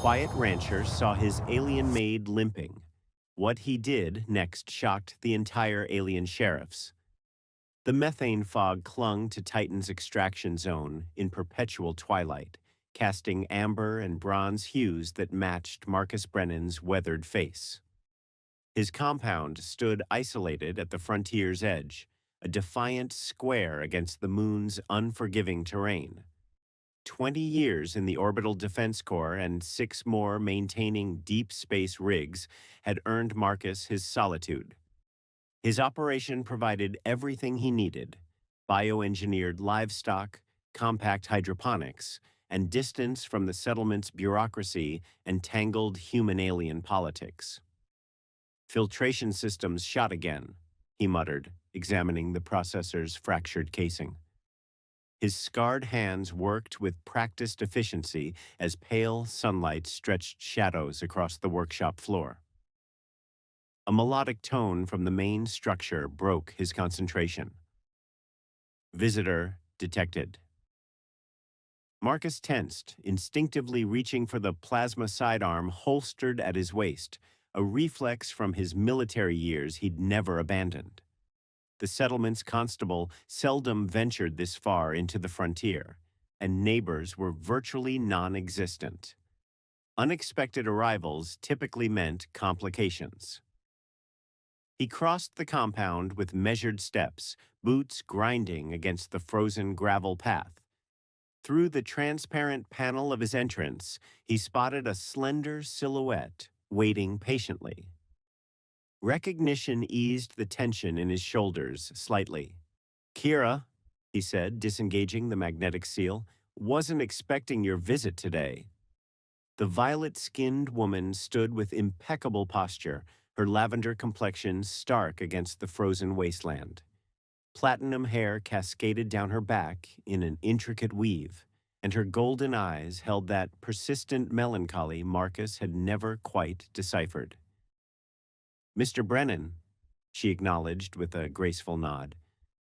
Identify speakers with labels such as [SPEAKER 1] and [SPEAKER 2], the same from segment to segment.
[SPEAKER 1] quiet rancher saw his alien maid limping. What he did next shocked the entire alien sheriffs. The methane fog clung to Titan's extraction zone in perpetual twilight, casting amber and bronze hues that matched Marcus Brennan's weathered face. His compound stood isolated at the frontier's edge, a defiant square against the moon's unforgiving terrain. 20 years in the Orbital Defense Corps and 6 more maintaining deep space rigs had earned Marcus his solitude. His operation provided everything he needed: bioengineered livestock, compact hydroponics, and distance from the settlement's bureaucracy and tangled human-alien politics. Filtration systems shot again, he muttered, examining the processor's fractured casing. His scarred hands worked with practiced efficiency as pale sunlight stretched shadows across the workshop floor. A melodic tone from the main structure broke his concentration. Visitor detected. Marcus tensed, instinctively reaching for the plasma sidearm holstered at his waist, a reflex from his military years he'd never abandoned. The settlement's constable seldom ventured this far into the frontier, and neighbors were virtually non-existent. Unexpected arrivals typically meant complications. He crossed the compound with measured steps, boots grinding against the frozen gravel path. Through the transparent panel of his entrance, he spotted a slender silhouette waiting patiently. Recognition eased the tension in his shoulders slightly. "Kira," he said, disengaging the magnetic seal, "wasn't expecting your visit today." The violet-skinned woman stood with impeccable posture, her lavender complexion stark against the frozen wasteland. Platinum hair cascaded down her back in an intricate weave, and her golden eyes held that persistent melancholy Marcus had never quite deciphered. "Mr. Brennan," she acknowledged with a graceful nod,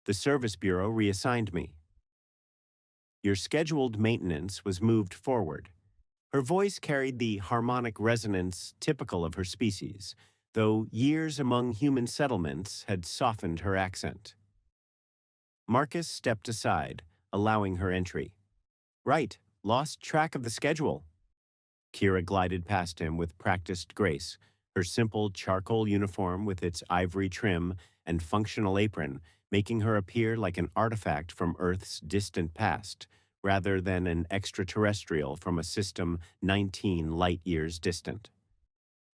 [SPEAKER 1] "the Service Bureau reassigned me." "Your scheduled maintenance was moved forward." Her voice carried the harmonic resonance typical of her species, though years among human settlements had softened her accent. Marcus stepped aside, allowing her entry. "Right, lost track of the schedule." Kira glided past him with practiced grace, her simple charcoal uniform with its ivory trim and functional apron making her appear like an artifact from Earth's distant past, rather than an extraterrestrial from a system 19 light-years distant.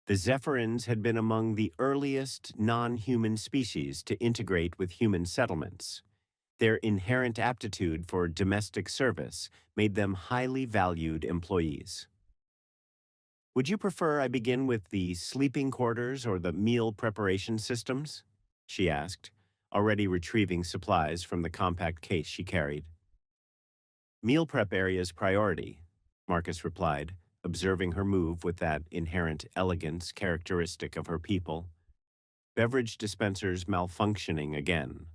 [SPEAKER 1] The Zephyrins had been among the earliest non-human species to integrate with human settlements. Their inherent aptitude for domestic service made them highly valued employees. "Would you prefer I begin with the sleeping quarters or the meal preparation systems?" she asked, already retrieving supplies from the compact case she carried. "Meal prep area's priority," Marcus replied, observing her move with that inherent elegance characteristic of her people. "Beverage dispensers malfunctioning again."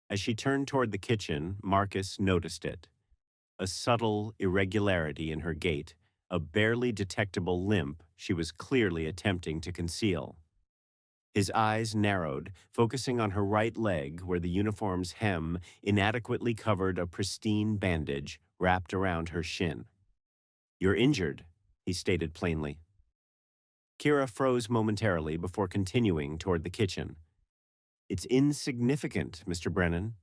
[SPEAKER 1] As she turned toward the kitchen, Marcus noticed it. A subtle irregularity in her gait, a barely detectable limp she was clearly attempting to conceal. His eyes narrowed, focusing on her right leg where the uniform's hem inadequately covered a pristine bandage wrapped around her shin. "You're injured," he stated plainly. Kira froze momentarily before continuing toward the kitchen. "It's insignificant, Mr. Brennan."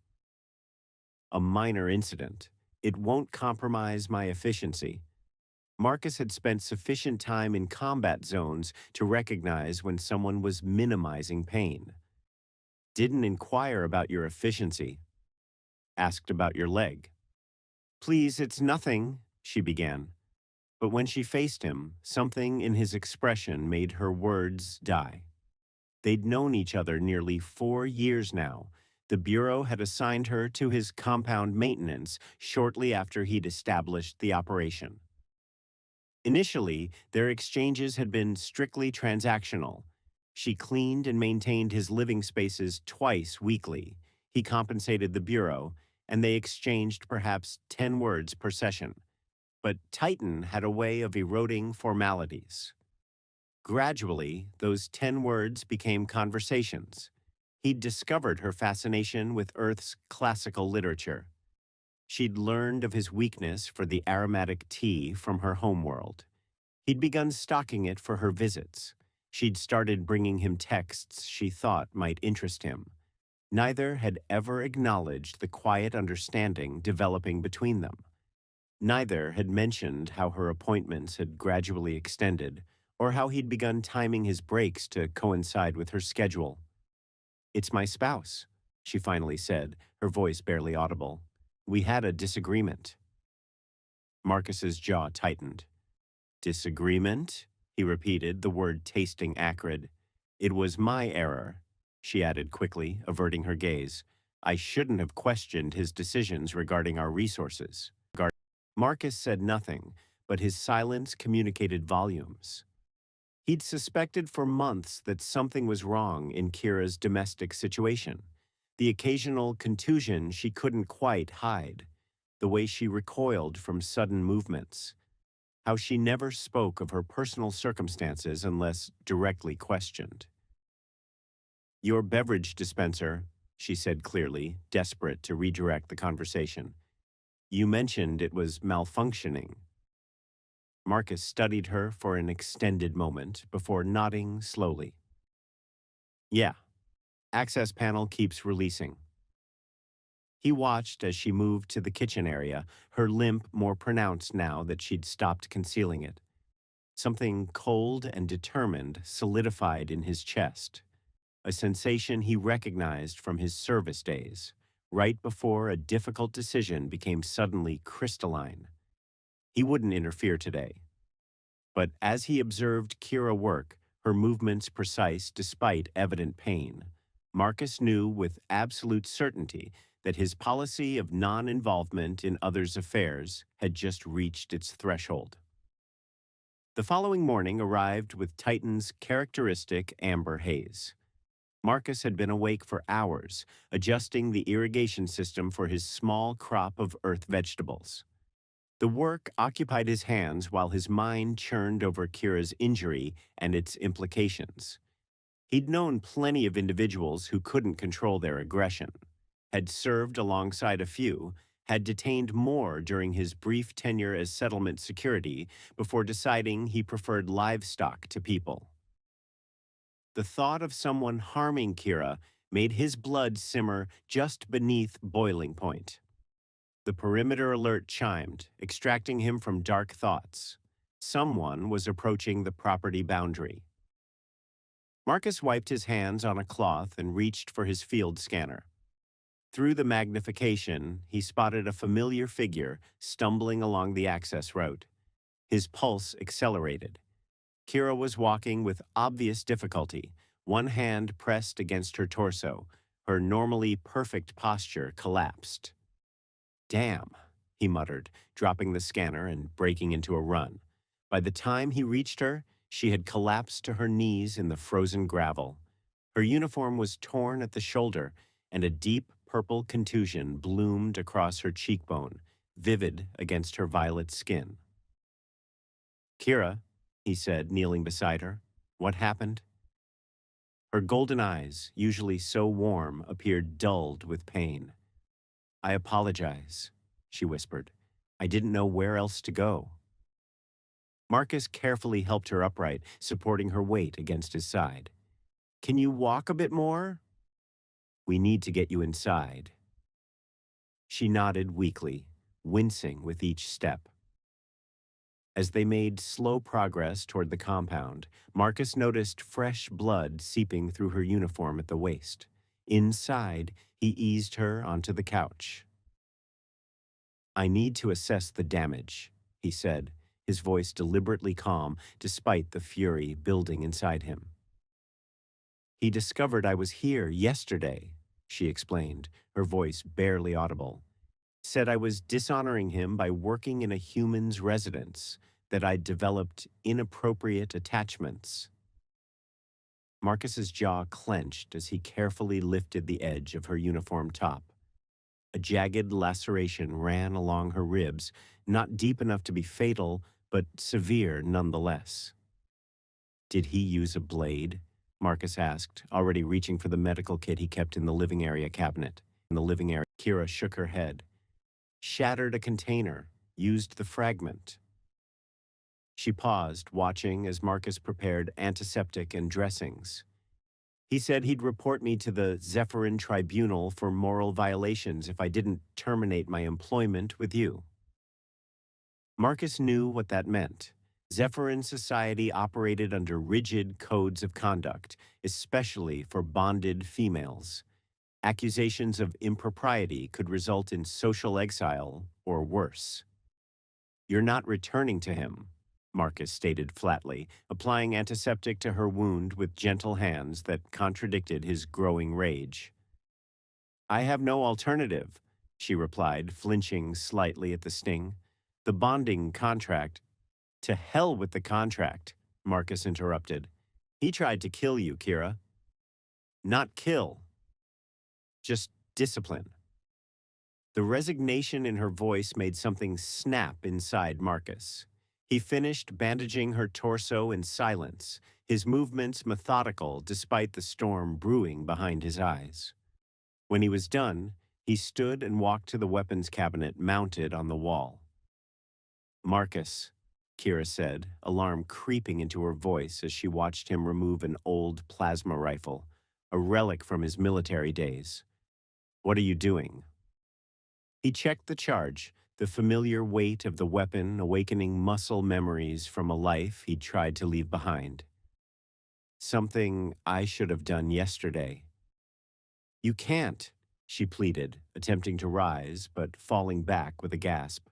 [SPEAKER 1] "A minor incident. It won't compromise my efficiency." Marcus had spent sufficient time in combat zones to recognize when someone was minimizing pain. "Didn't inquire about your efficiency. Asked about your leg." "Please, it's nothing," she began. But when she faced him, something in his expression made her words die. They'd known each other nearly 4 years now. The Bureau had assigned her to his compound maintenance shortly after he'd established the operation. Initially, their exchanges had been strictly transactional. She cleaned and maintained his living spaces twice weekly. He compensated the Bureau, and they exchanged perhaps 10 words per session. But Titan had a way of eroding formalities. Gradually, those 10 words became conversations. He'd discovered her fascination with Earth's classical literature. She'd learned of his weakness for the aromatic tea from her homeworld. He'd begun stocking it for her visits. She'd started bringing him texts she thought might interest him. Neither had ever acknowledged the quiet understanding developing between them. Neither had mentioned how her appointments had gradually extended, or how he'd begun timing his breaks to coincide with her schedule. "It's my spouse," she finally said, her voice barely audible. "We had a disagreement." Marcus's jaw tightened. "Disagreement?" he repeated, the word tasting acrid. "It was my error," she added quickly, averting her gaze. "I shouldn't have questioned his decisions regarding our resources." Marcus said nothing, but his silence communicated volumes. He'd suspected for months that something was wrong in Kira's domestic situation. The occasional contusion she couldn't quite hide, the way she recoiled from sudden movements, how she never spoke of her personal circumstances unless directly questioned. "Your beverage dispenser," she said clearly, desperate to redirect the conversation. "You mentioned it was malfunctioning." Marcus studied her for an extended moment before nodding slowly. "Yeah, access panel keeps releasing." He watched as she moved to the kitchen area, her limp more pronounced now that she'd stopped concealing it. Something cold and determined solidified in his chest, a sensation he recognized from his service days, right before a difficult decision became suddenly crystalline. He wouldn't interfere today. But as he observed Kira work, her movements precise despite evident pain, Marcus knew with absolute certainty that his policy of non-involvement in others' affairs had just reached its threshold. The following morning arrived with Titan's characteristic amber haze. Marcus had been awake for hours, adjusting the irrigation system for his small crop of earth vegetables. The work occupied his hands while his mind churned over Kira's injury and its implications. He'd known plenty of individuals who couldn't control their aggression, had served alongside a few, had detained more during his brief tenure as settlement security before deciding he preferred livestock to people. The thought of someone harming Kira made his blood simmer just beneath boiling point. The perimeter alert chimed, extracting him from dark thoughts. Someone was approaching the property boundary. Marcus wiped his hands on a cloth and reached for his field scanner. Through the magnification, he spotted a familiar figure stumbling along the access route. His pulse accelerated. Kira was walking with obvious difficulty, one hand pressed against her torso. Her normally perfect posture collapsed. "Damn," he muttered, dropping the scanner and breaking into a run. By the time he reached her, she had collapsed to her knees in the frozen gravel. Her uniform was torn at the shoulder, and a deep purple contusion bloomed across her cheekbone, vivid against her violet skin. "Kira," he said, kneeling beside her, "what happened?" Her golden eyes, usually so warm, appeared dulled with pain. "I apologize," she whispered. "I didn't know where else to go." Marcus carefully helped her upright, supporting her weight against his side. "Can you walk a bit more?" "We need to get you inside." She nodded weakly, wincing with each step. As they made slow progress toward the compound, Marcus noticed fresh blood seeping through her uniform at the waist. Inside, he eased her onto the couch. "I need to assess the damage," he said, his voice deliberately calm despite the fury building inside him. "He discovered I was here yesterday," she explained, her voice barely audible. "Said I was dishonoring him by working in a human's residence, that I'd developed inappropriate attachments." Marcus's jaw clenched as he carefully lifted the edge of her uniform top. A jagged laceration ran along her ribs, not deep enough to be fatal, but severe nonetheless. Did he use a blade? Marcus asked, already reaching for the medical kit he kept in the living area cabinet. In the living area, Kira shook her head. Shattered a container, used the fragment. She paused, watching as Marcus prepared antiseptic and dressings. He said he'd report me to the Zephyrin Tribunal for moral violations if I didn't terminate my employment with you. Marcus knew what that meant. Zephyrin society operated under rigid codes of conduct, especially for bonded females. Accusations of impropriety could result in social exile or worse. You're not returning to him, Marcus stated flatly, applying antiseptic to her wound with gentle hands that contradicted his growing rage. I have no alternative, she replied, flinching slightly at the sting. The bonding contract. To hell with the contract, Marcus interrupted. He tried to kill you, Kira. Not kill. Just discipline. The resignation in her voice made something snap inside Marcus. He finished bandaging her torso in silence, his movements methodical despite the storm brewing behind his eyes. When he was done, he stood and walked to the weapons cabinet mounted on the wall. Marcus, Kira said, alarm creeping into her voice as she watched him remove an old plasma rifle, a relic from his military days. What are you doing? He checked the charge, the familiar weight of the weapon awakening muscle memories from a life he'd tried to leave behind. Something I should have done yesterday. You can't, she pleaded, attempting to rise, but falling back with a gasp.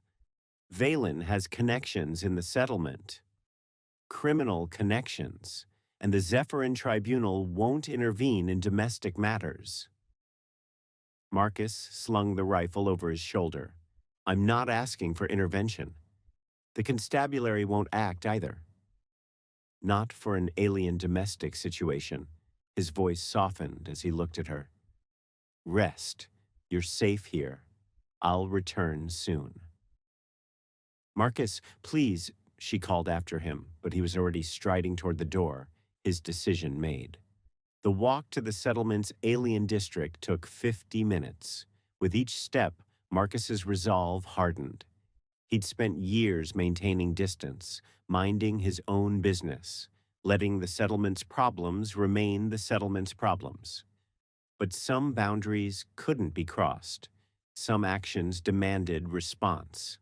[SPEAKER 1] Valen has connections in the settlement. Criminal connections, and the Zephyrin Tribunal won't intervene in domestic matters. Marcus slung the rifle over his shoulder. I'm not asking for intervention. The Constabulary won't act either. Not for an alien domestic situation. His voice softened as he looked at her. Rest. You're safe here. I'll return soon. Marcus, please, she called after him, but he was already striding toward the door, his decision made. The walk to the settlement's alien district took 50 minutes. With each step, Marcus's resolve hardened. He'd spent years maintaining distance, minding his own business, letting the settlement's problems remain the settlement's problems. But some boundaries couldn't be crossed. Some actions demanded response.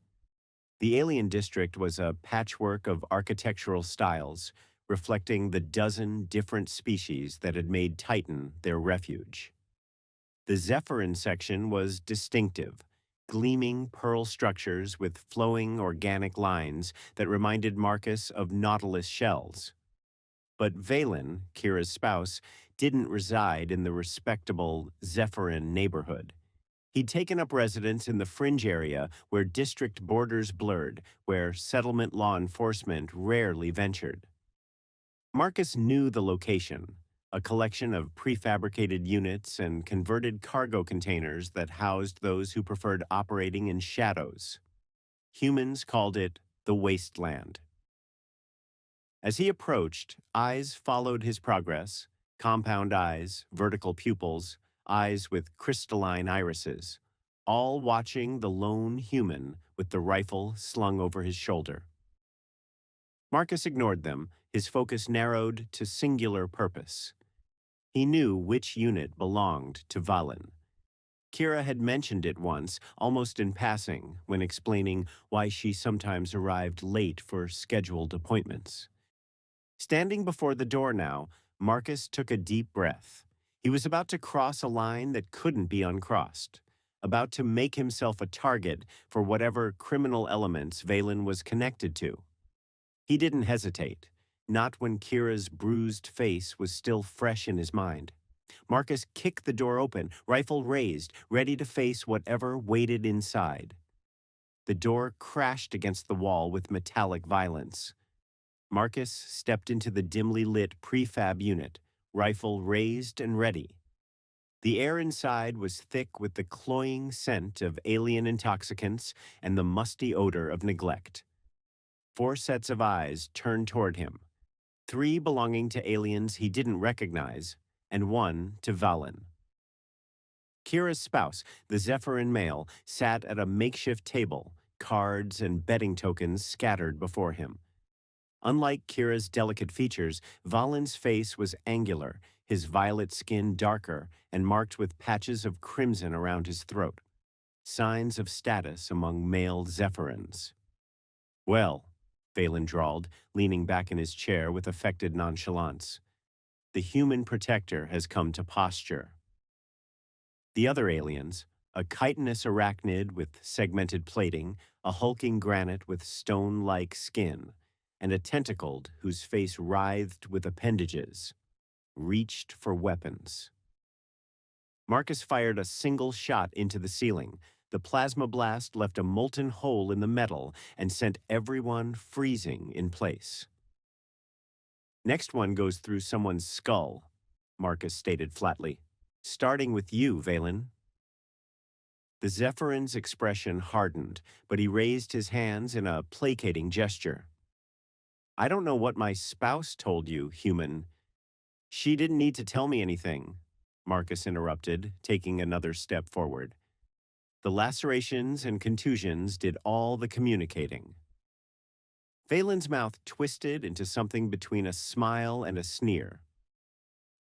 [SPEAKER 1] The alien district was a patchwork of architectural styles, reflecting the dozen different species that had made Titan their refuge. The Zephyrin section was distinctive, gleaming pearl structures with flowing organic lines that reminded Marcus of nautilus shells. But Valen, Kira's spouse, didn't reside in the respectable Zephyrin neighborhood. He'd taken up residence in the fringe area where district borders blurred, where settlement law enforcement rarely ventured. Marcus knew the location, a collection of prefabricated units and converted cargo containers that housed those who preferred operating in shadows. Humans called it the wasteland. As he approached, eyes followed his progress, compound eyes, vertical pupils, eyes with crystalline irises, all watching the lone human with the rifle slung over his shoulder. Marcus ignored them, his focus narrowed to singular purpose. He knew which unit belonged to Valen. Kira had mentioned it once, almost in passing, when explaining why she sometimes arrived late for scheduled appointments. Standing before the door now, Marcus took a deep breath. He was about to cross a line that couldn't be uncrossed, about to make himself a target for whatever criminal elements Valen was connected to. He didn't hesitate, not when Kira's bruised face was still fresh in his mind. Marcus kicked the door open, rifle raised, ready to face whatever waited inside. The door crashed against the wall with metallic violence. Marcus stepped into the dimly lit prefab unit, rifle raised and ready. The air inside was thick with the cloying scent of alien intoxicants and the musty odor of neglect. Four sets of eyes turned toward him, three belonging to aliens he didn't recognize, and one to Valen. Kira's spouse, the Zephyrin male, sat at a makeshift table, cards and betting tokens scattered before him. Unlike Kira's delicate features, Valen's face was angular, his violet skin darker and marked with patches of crimson around his throat, signs of status among male Zephyrins. Well, Valen drawled, leaning back in his chair with affected nonchalance. The human protector has come to posture. The other aliens, a chitinous arachnid with segmented plating, a hulking granite with stone-like skin, and a tentacled whose face writhed with appendages, reached for weapons. Marcus fired a single shot into the ceiling. The plasma blast left a molten hole in the metal and sent everyone freezing in place. Next one goes through someone's skull, Marcus stated flatly. Starting with you, Valen. The Zephyrin's expression hardened, but he raised his hands in a placating gesture. I don't know what my spouse told you, human. She didn't need to tell me anything, Marcus interrupted, taking another step forward. The lacerations and contusions did all the communicating. Valen's mouth twisted into something between a smile and a sneer.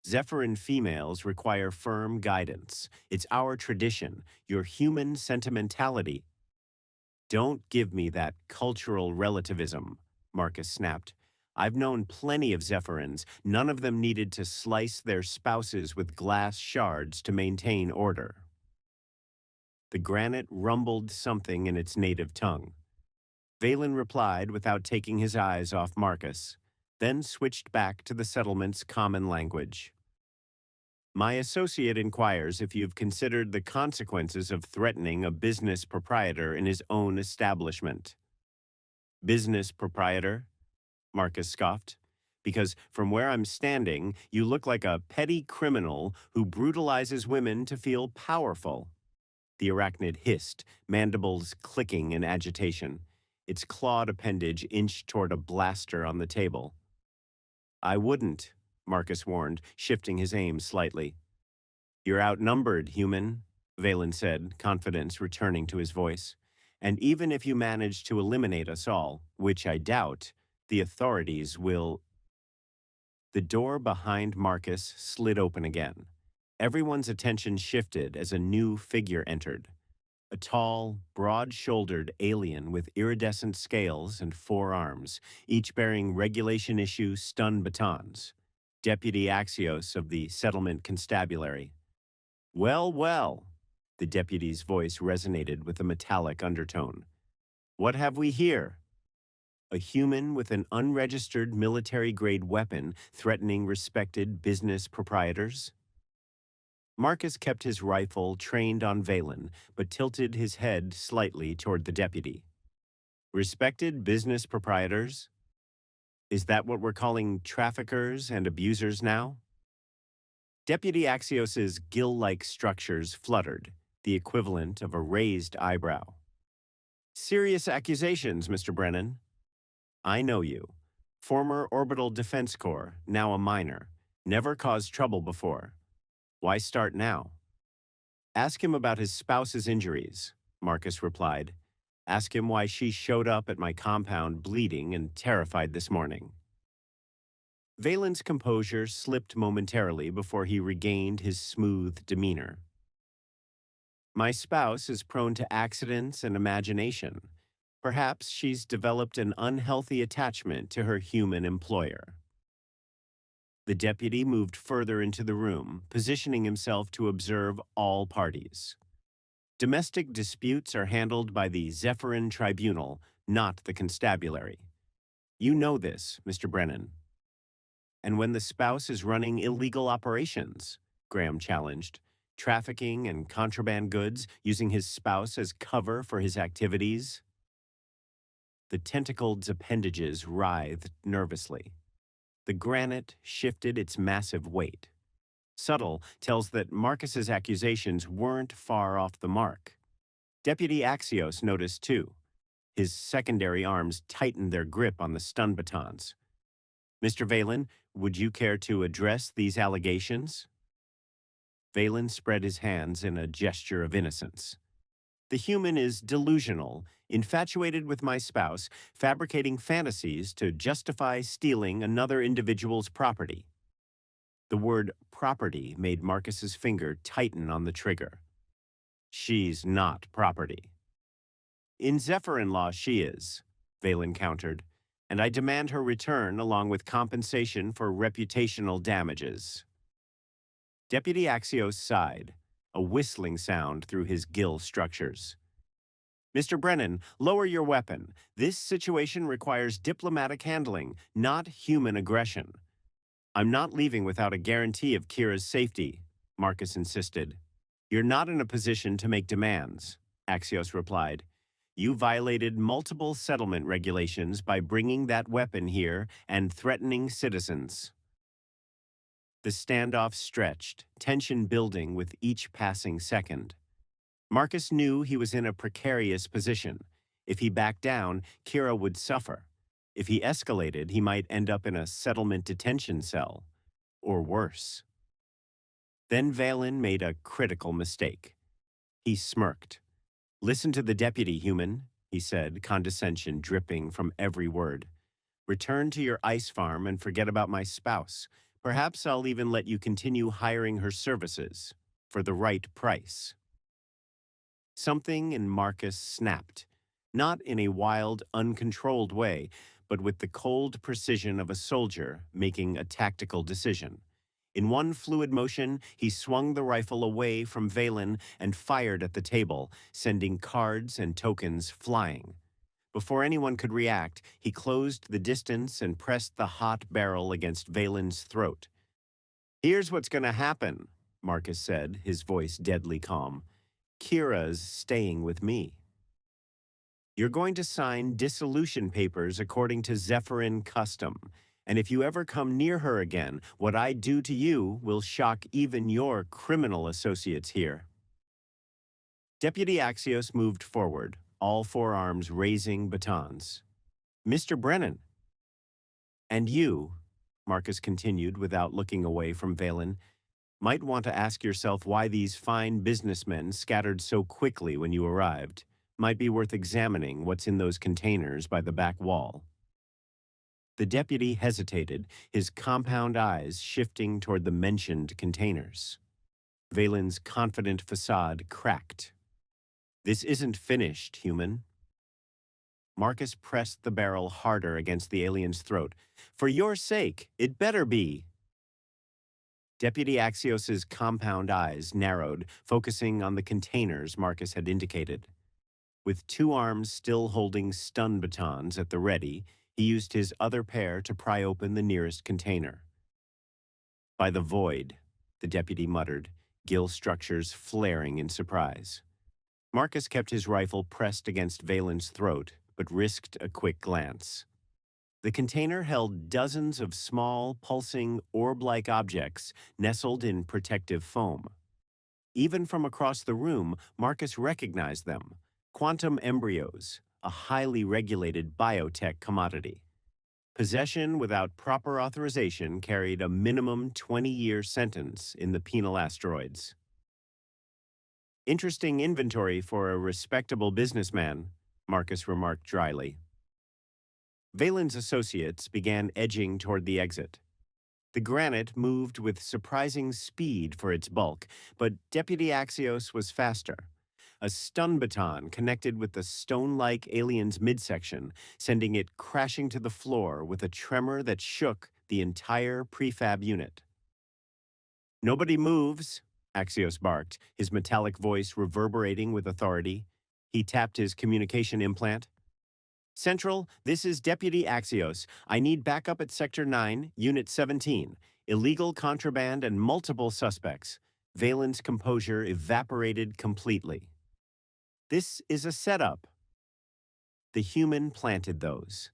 [SPEAKER 1] Zephyrin females require firm guidance. It's our tradition, your human sentimentality. Don't give me that cultural relativism, Marcus snapped. I've known plenty of Zephyrins. None of them needed to slice their spouses with glass shards to maintain order. The granite rumbled something in its native tongue. Valen replied without taking his eyes off Marcus, then switched back to the settlement's common language. My associate inquires if you've considered the consequences of threatening a business proprietor in his own establishment. Business proprietor? Marcus scoffed. Because from where I'm standing, you look like a petty criminal who brutalizes women to feel powerful. The arachnid hissed, mandibles clicking in agitation. Its clawed appendage inched toward a blaster on the table. I wouldn't, Marcus warned, shifting his aim slightly. You're outnumbered, human, Valen said, confidence returning to his voice. And even if you manage to eliminate us all, which I doubt, the authorities will... The door behind Marcus slid open again. Everyone's attention shifted as a new figure entered. A tall, broad-shouldered alien with iridescent scales and 4 arms, each bearing regulation-issue stun batons. Deputy Axios of the Settlement Constabulary. Well, well, the deputy's voice resonated with a metallic undertone. What have we here? A human with an unregistered military-grade weapon threatening respected business proprietors? Marcus kept his rifle trained on Valen, but tilted his head slightly toward the deputy. Respected business proprietors? Is that what we're calling traffickers and abusers now? Deputy Axios's gill-like structures fluttered, the equivalent of a raised eyebrow. Serious accusations, Mr. Brennan. I know you. Former Orbital Defense Corps, now a minor. Never caused trouble before. Why start now? Ask him about his spouse's injuries, Marcus replied. Ask him why she showed up at my compound bleeding and terrified this morning. Valen's composure slipped momentarily before he regained his smooth demeanor. My spouse is prone to accidents and imagination. Perhaps she's developed an unhealthy attachment to her human employer. The deputy moved further into the room, positioning himself to observe all parties. Domestic disputes are handled by the Zephyrin Tribunal, not the Constabulary. You know this, Mr. Brennan. And when the spouse is running illegal operations, Graham challenged, trafficking and contraband goods, using his spouse as cover for his activities? The tentacled's appendages writhed nervously. The granite shifted its massive weight. Subtle tells that Marcus's accusations weren't far off the mark. Deputy Axios noticed too. His secondary arms tightened their grip on the stun batons. Mr. Valen, would you care to address these allegations? Valen spread his hands in a gesture of innocence. The human is delusional, infatuated with my spouse, fabricating fantasies to justify stealing another individual's property. The word property made Marcus's finger tighten on the trigger. She's not property. In Zephyrin law, she is, Valen countered, and I demand her return along with compensation for reputational damages. Deputy Axios sighed, a whistling sound through his gill structures. Mr. Brennan, lower your weapon. This situation requires diplomatic handling, not human aggression. I'm not leaving without a guarantee of Kira's safety, Marcus insisted. You're not in a position to make demands, Axios replied. You violated multiple settlement regulations by bringing that weapon here and threatening citizens. The standoff stretched, tension building with each passing second. Marcus knew he was in a precarious position. If he backed down, Kira would suffer. If he escalated, he might end up in a settlement detention cell, or worse. Then Valen made a critical mistake. He smirked. Listen to the deputy, human, he said, condescension dripping from every word. Return to your ice farm and forget about my spouse. Perhaps I'll even let you continue hiring her services for the right price. Something in Marcus snapped, not in a wild, uncontrolled way, but with the cold precision of a soldier making a tactical decision. In one fluid motion, he swung the rifle away from Valen and fired at the table, sending cards and tokens flying. Before anyone could react, he closed the distance and pressed the hot barrel against Valen's throat. Here's what's going to happen, Marcus said, his voice deadly calm. Kira's staying with me. You're going to sign dissolution papers according to Zephyrin custom. And if you ever come near her again, what I do to you will shock even your criminal associates here. Deputy Axios moved forward, all four arms raising batons. Mr. Brennan. And you, Marcus continued without looking away from Valen, might want to ask yourself why these fine businessmen scattered so quickly when you arrived. Might be worth examining what's in those containers by the back wall. The deputy hesitated, his compound eyes shifting toward the mentioned containers. Valen's confident facade cracked. This isn't finished, human. Marcus pressed the barrel harder against the alien's throat. For your sake, it better be. Deputy Axios's compound eyes narrowed, focusing on the containers Marcus had indicated. With two arms still holding stun batons at the ready, he used his other pair to pry open the nearest container. By the void, the deputy muttered, gill structures flaring in surprise. Marcus kept his rifle pressed against Valen's throat, but risked a quick glance. The container held dozens of small, pulsing, orb-like objects nestled in protective foam. Even from across the room, Marcus recognized them. Quantum embryos, a highly regulated biotech commodity. Possession without proper authorization carried a minimum 20-year sentence in the penal asteroids. Interesting inventory for a respectable businessman, Marcus remarked dryly. Valen's associates began edging toward the exit. The granite moved with surprising speed for its bulk, but Deputy Axios was faster. A stun baton connected with the stone-like alien's midsection, sending it crashing to the floor with a tremor that shook the entire prefab unit. Nobody moves, Axios barked, his metallic voice reverberating with authority. He tapped his communication implant. Central, this is Deputy Axios. I need backup at Sector 9, Unit 17. Illegal contraband and multiple suspects. Valen's composure evaporated completely. This is a setup. The human planted those.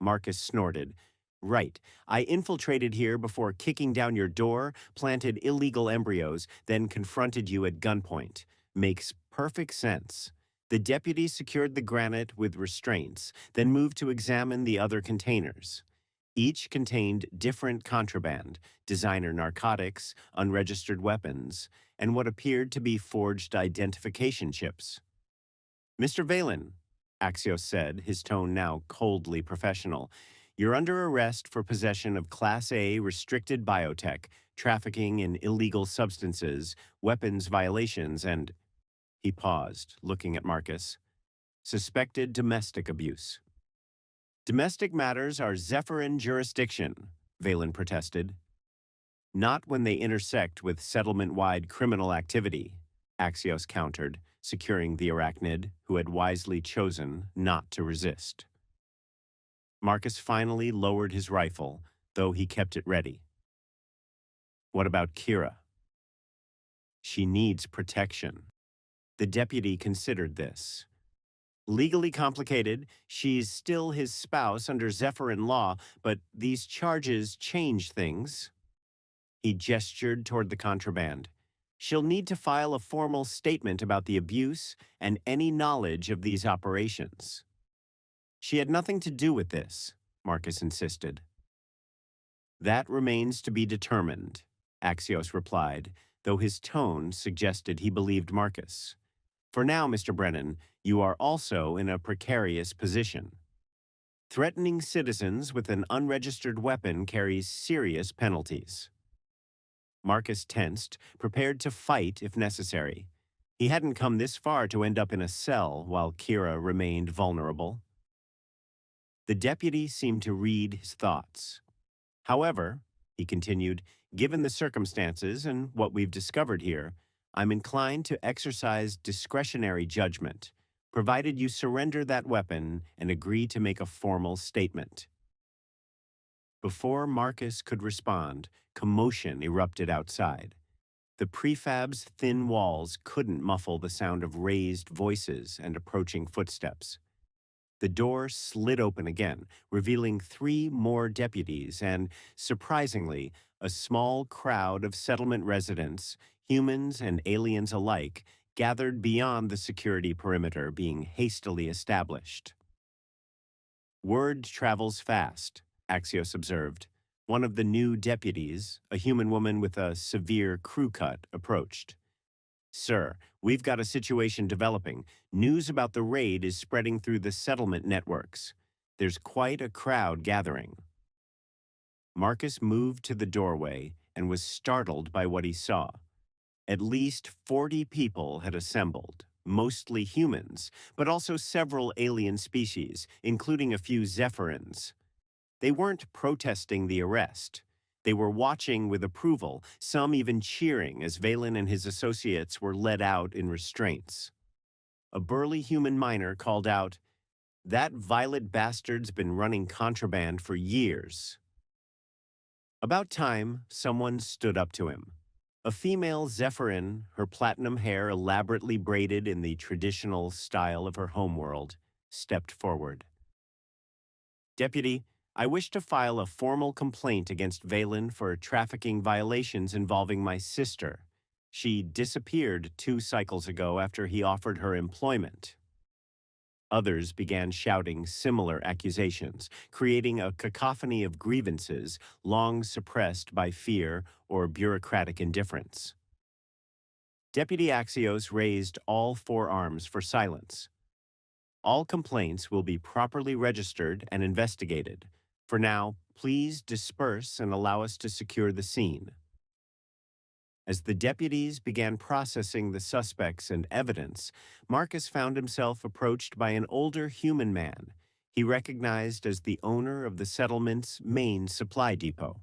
[SPEAKER 1] Marcus snorted. Right. I infiltrated here before kicking down your door, planted illegal embryos, then confronted you at gunpoint. Makes perfect sense. The deputy secured the granite with restraints, then moved to examine the other containers. Each contained different contraband, designer narcotics, unregistered weapons, and what appeared to be forged identification chips. Mr. Valen, Axios said, his tone now coldly professional, you're under arrest for possession of Class A restricted biotech, trafficking in illegal substances, weapons violations, and he paused, looking at Marcus. Suspected domestic abuse. Domestic matters are Zephyrin jurisdiction, Valen protested. Not when they intersect with settlement-wide criminal activity, Axios countered, securing the arachnid, who had wisely chosen not to resist. Marcus finally lowered his rifle, though he kept it ready. What about Kira? She needs protection. The deputy considered this. Legally complicated, she's still his spouse under Zephyrin law, but these charges change things. He gestured toward the contraband. She'll need to file a formal statement about the abuse and any knowledge of these operations. She had nothing to do with this, Marcus insisted. That remains to be determined, Axios replied, though his tone suggested he believed Marcus. For now, Mr. Brennan, you are also in a precarious position. Threatening citizens with an unregistered weapon carries serious penalties. Marcus tensed, prepared to fight if necessary. He hadn't come this far to end up in a cell while Kira remained vulnerable. The deputy seemed to read his thoughts. However, he continued, given the circumstances and what we've discovered here, I'm inclined to exercise discretionary judgment, provided you surrender that weapon and agree to make a formal statement. Before Marcus could respond, commotion erupted outside. The prefab's thin walls couldn't muffle the sound of raised voices and approaching footsteps. The door slid open again, revealing 3 more deputies and, surprisingly, a small crowd of settlement residents, humans and aliens alike, gathered beyond the security perimeter being hastily established. Word travels fast, Axios observed. One of the new deputies, a human woman with a severe crew cut, approached. Sir, we've got a situation developing. News about the raid is spreading through the settlement networks. There's quite a crowd gathering. Marcus moved to the doorway and was startled by what he saw. At least 40 people had assembled, mostly humans, but also several alien species, including a few Zephyrins. They weren't protesting the arrest. They were watching with approval, some even cheering as Valen and his associates were led out in restraints. A burly human miner called out, "That violet bastard's been running contraband for years." About time, someone stood up to him. A female Zephyrin, her platinum hair elaborately braided in the traditional style of her homeworld, stepped forward. Deputy, I wish to file a formal complaint against Valen for trafficking violations involving my sister. She disappeared 2 cycles ago after he offered her employment. Others began shouting similar accusations, creating a cacophony of grievances long suppressed by fear or bureaucratic indifference. Deputy Axios raised all 4 arms for silence. All complaints will be properly registered and investigated. For now, please disperse and allow us to secure the scene. As the deputies began processing the suspects and evidence, Marcus found himself approached by an older human man he recognized as the owner of the settlement's main supply depot.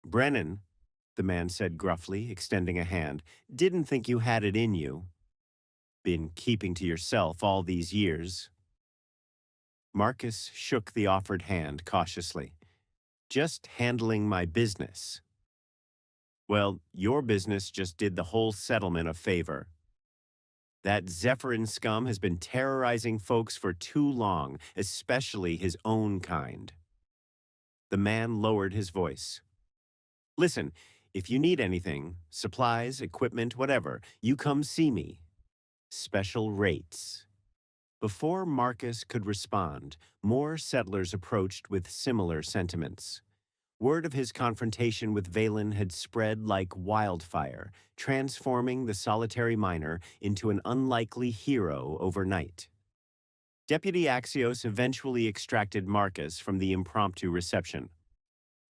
[SPEAKER 1] Brennan, the man said gruffly, extending a hand, didn't think you had it in you. Been keeping to yourself all these years. Marcus shook the offered hand cautiously. Just handling my business. Well, your business just did the whole settlement a favor. That Zephyrin scum has been terrorizing folks for too long, especially his own kind. The man lowered his voice. Listen, if you need anything, supplies, equipment, whatever, you come see me. Special rates. Before Marcus could respond, more settlers approached with similar sentiments. Word of his confrontation with Valen had spread like wildfire, transforming the solitary miner into an unlikely hero overnight. Deputy Axios eventually extracted Marcus from the impromptu reception.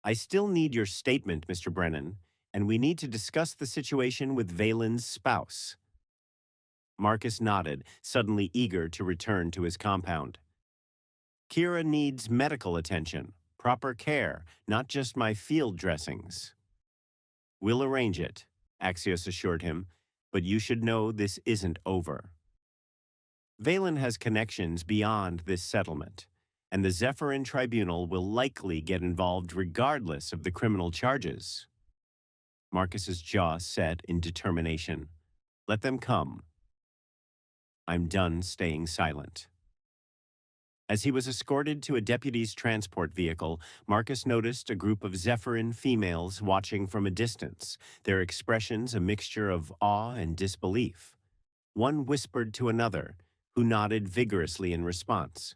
[SPEAKER 1] I still need your statement, Mr. Brennan, and we need to discuss the situation with Valen's spouse. Marcus nodded, suddenly eager to return to his compound. Kira needs medical attention, proper care, not just my field dressings. We'll arrange it, Axios assured him, but you should know this isn't over. Valen has connections beyond this settlement, and the Zephyrin Tribunal will likely get involved regardless of the criminal charges. Marcus's jaw set in determination. Let them come. I'm done staying silent. As he was escorted to a deputy's transport vehicle, Marcus noticed a group of Zephyrin females watching from a distance, their expressions a mixture of awe and disbelief. One whispered to another, who nodded vigorously in response.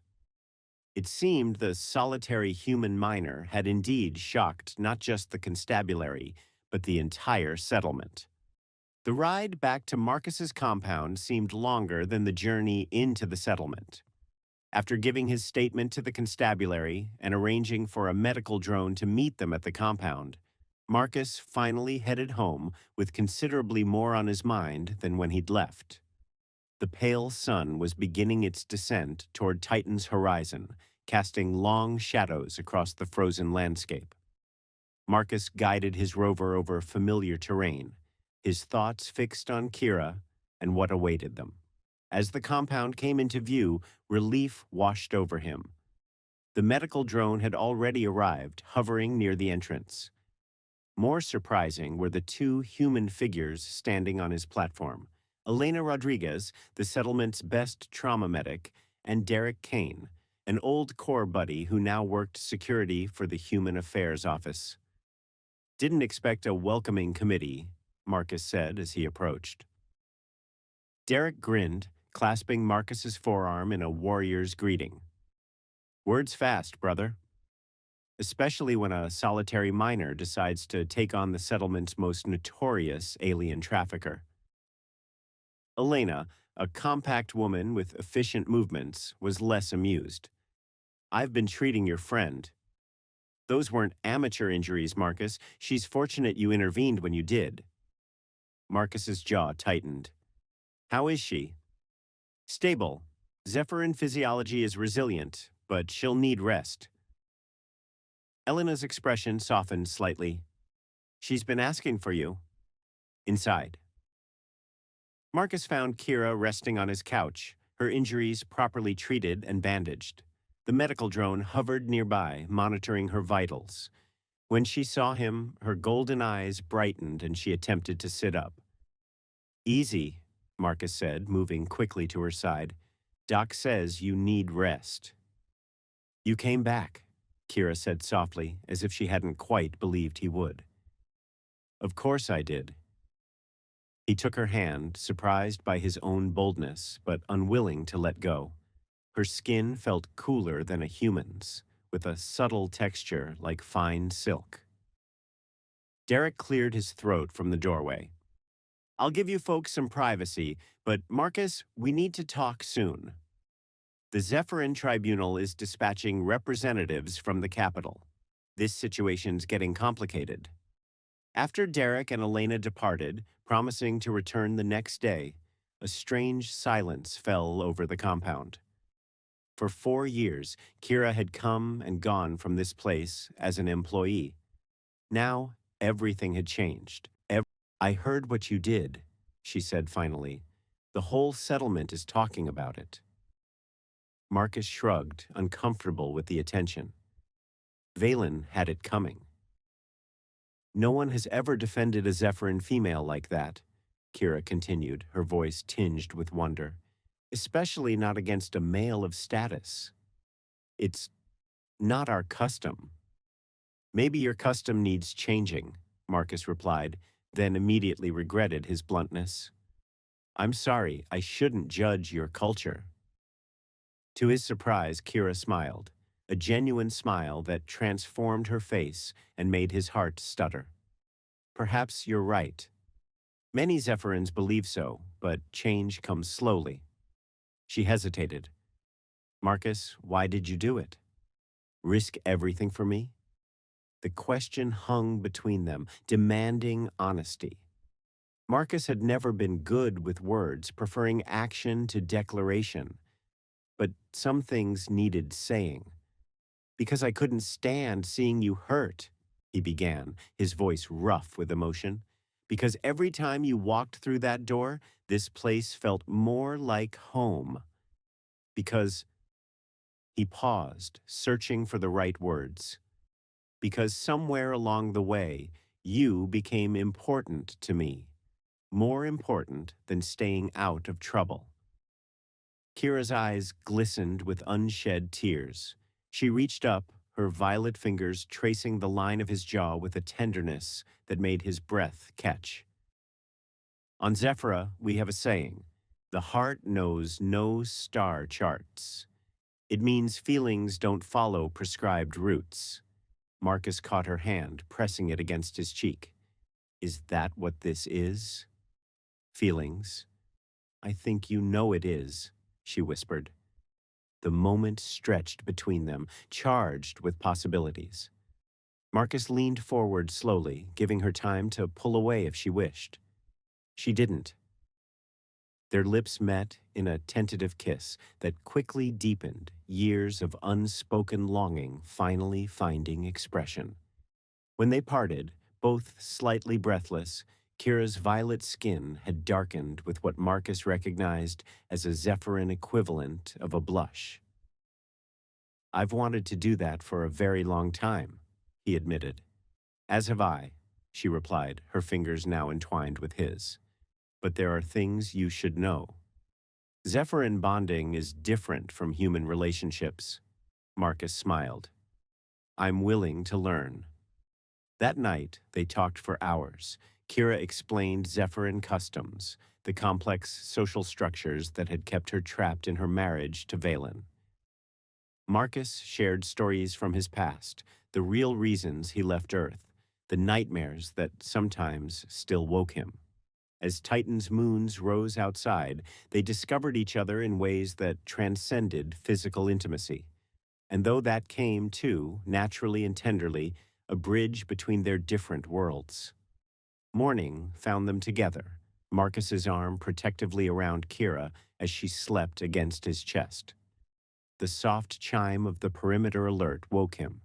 [SPEAKER 1] It seemed the solitary human miner had indeed shocked not just the constabulary, but the entire settlement. The ride back to Marcus's compound seemed longer than the journey into the settlement. After giving his statement to the constabulary and arranging for a medical drone to meet them at the compound, Marcus finally headed home with considerably more on his mind than when he'd left. The pale sun was beginning its descent toward Titan's horizon, casting long shadows across the frozen landscape. Marcus guided his rover over familiar terrain, his thoughts fixed on Kira and what awaited them. As the compound came into view, relief washed over him. The medical drone had already arrived, hovering near the entrance. More surprising were the two human figures standing on his platform. Elena Rodriguez, the settlement's best trauma medic, and Derek Kane, an old Corps buddy who now worked security for the Human Affairs Office. Didn't expect a welcoming committee, Marcus said as he approached. Derek grinned, clasping Marcus's forearm in a warrior's greeting. Words fast, brother. Especially when a solitary miner decides to take on the settlement's most notorious alien trafficker. Elena, a compact woman with efficient movements, was less amused. I've been treating your friend. Those weren't amateur injuries, Marcus. She's fortunate you intervened when you did. Marcus's jaw tightened. How is she? Stable. Zephyrin physiology is resilient, but she'll need rest. Elena's expression softened slightly. She's been asking for you. Inside. Marcus found Kira resting on his couch, her injuries properly treated and bandaged. The medical drone hovered nearby, monitoring her vitals. When she saw him, her golden eyes brightened and she attempted to sit up. Easy, Marcus said, moving quickly to her side. Doc says you need rest. You came back, Kira said softly, as if she hadn't quite believed he would. Of course I did. He took her hand, surprised by his own boldness, but unwilling to let go. Her skin felt cooler than a human's, with a subtle texture like fine silk. Derek cleared his throat from the doorway. I'll give you folks some privacy, but Marcus, we need to talk soon. The Zephyrin Tribunal is dispatching representatives from the capital. This situation's getting complicated. After Derek and Elena departed, promising to return the next day, a strange silence fell over the compound. For 4 years, Kira had come and gone from this place as an employee. Now, everything had changed. I heard what you did, she said finally. The whole settlement is talking about it. Marcus shrugged, uncomfortable with the attention. Valen had it coming. No one has ever defended a Zephyrin female like that, Kira continued, her voice tinged with wonder. Especially not against a male of status. It's not our custom. Maybe your custom needs changing, Marcus replied, then immediately regretted his bluntness. I'm sorry, I shouldn't judge your culture. To his surprise, Kira smiled, a genuine smile that transformed her face and made his heart stutter. Perhaps you're right. Many Zephyrins believe so, but change comes slowly. She hesitated. Marcus, why did you do it? Risk everything for me? The question hung between them, demanding honesty. Marcus had never been good with words, preferring action to declaration. But some things needed saying. Because I couldn't stand seeing you hurt, he began, his voice rough with emotion. Because every time you walked through that door, this place felt more like home. Because he paused, searching for the right words. Because somewhere along the way, you became important to me, more important than staying out of trouble. Kira's eyes glistened with unshed tears. She reached up, her violet fingers tracing the line of his jaw with a tenderness that made his breath catch. On Zephyra, we have a saying, the heart knows no star charts. It means feelings don't follow prescribed routes. Marcus caught her hand, pressing it against his cheek. Is that what this is? Feelings. I think you know it is, she whispered. The moment stretched between them, charged with possibilities. Marcus leaned forward slowly, giving her time to pull away if she wished. She didn't. Their lips met in a tentative kiss that quickly deepened, years of unspoken longing finally finding expression. When they parted, both slightly breathless, Kira's violet skin had darkened with what Marcus recognized as a Zephyrin equivalent of a blush. I've wanted to do that for a very long time, he admitted. As have I, she replied, her fingers now entwined with his. But there are things you should know. Zephyrin bonding is different from human relationships. Marcus smiled. I'm willing to learn. That night, they talked for hours. Kira explained Zephyrin customs, the complex social structures that had kept her trapped in her marriage to Valen. Marcus shared stories from his past, the real reasons he left Earth, the nightmares that sometimes still woke him. As Titan's moons rose outside, they discovered each other in ways that transcended physical intimacy. And though that came, too, naturally and tenderly, a bridge between their different worlds. Morning found them together, Marcus's arm protectively around Kira as she slept against his chest. The soft chime of the perimeter alert woke him.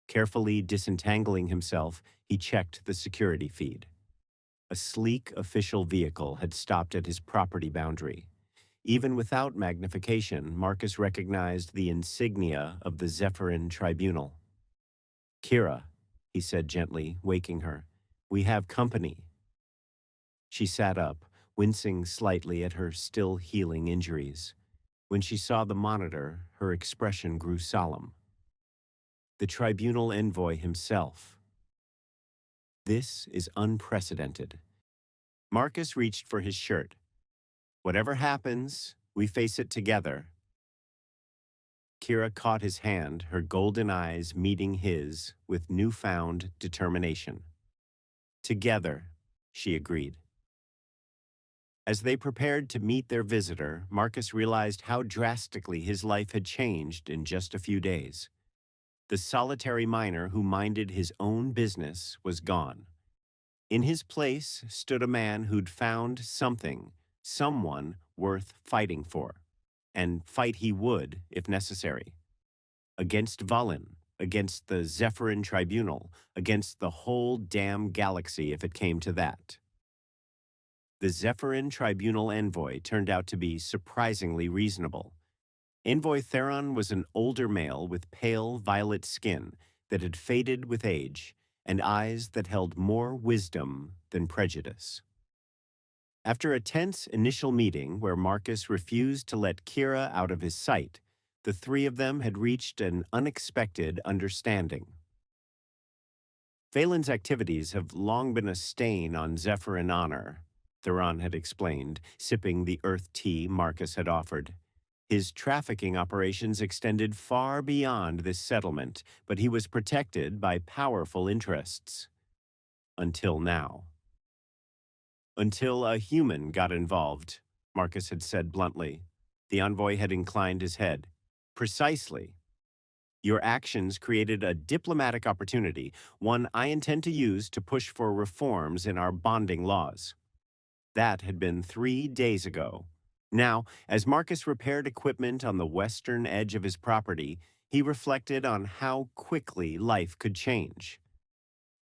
[SPEAKER 1] Carefully disentangling himself, he checked the security feed. A sleek official vehicle had stopped at his property boundary. Even without magnification, Marcus recognized the insignia of the Zephyrin Tribunal. Kira, he said gently, waking her, we have company. She sat up, wincing slightly at her still healing injuries. When she saw the monitor, her expression grew solemn. The tribunal envoy himself. This is unprecedented. Marcus reached for his shirt. Whatever happens, we face it together. Kira caught his hand, her golden eyes meeting his with newfound determination. Together, she agreed. As they prepared to meet their visitor, Marcus realized how drastically his life had changed in just a few days. The solitary miner who minded his own business was gone. In his place stood a man who'd found something, someone worth fighting for. And fight he would, if necessary. Against Valen, against the Zephyrin Tribunal, against the whole damn galaxy if it came to that. The Zephyrin Tribunal envoy turned out to be surprisingly reasonable. Envoy Theron was an older male with pale violet skin that had faded with age and eyes that held more wisdom than prejudice. After a tense initial meeting where Marcus refused to let Kira out of his sight, the three of them had reached an unexpected understanding. Valen's activities have long been a stain on Zephyrin honor, Theron had explained, sipping the earth tea Marcus had offered. His trafficking operations extended far beyond this settlement, but he was protected by powerful interests. Until now. Until a human got involved, Marcus had said bluntly. The envoy had inclined his head. Precisely. Your actions created a diplomatic opportunity, one I intend to use to push for reforms in our bonding laws. That had been 3 days ago. Now, as Marcus repaired equipment on the western edge of his property, he reflected on how quickly life could change.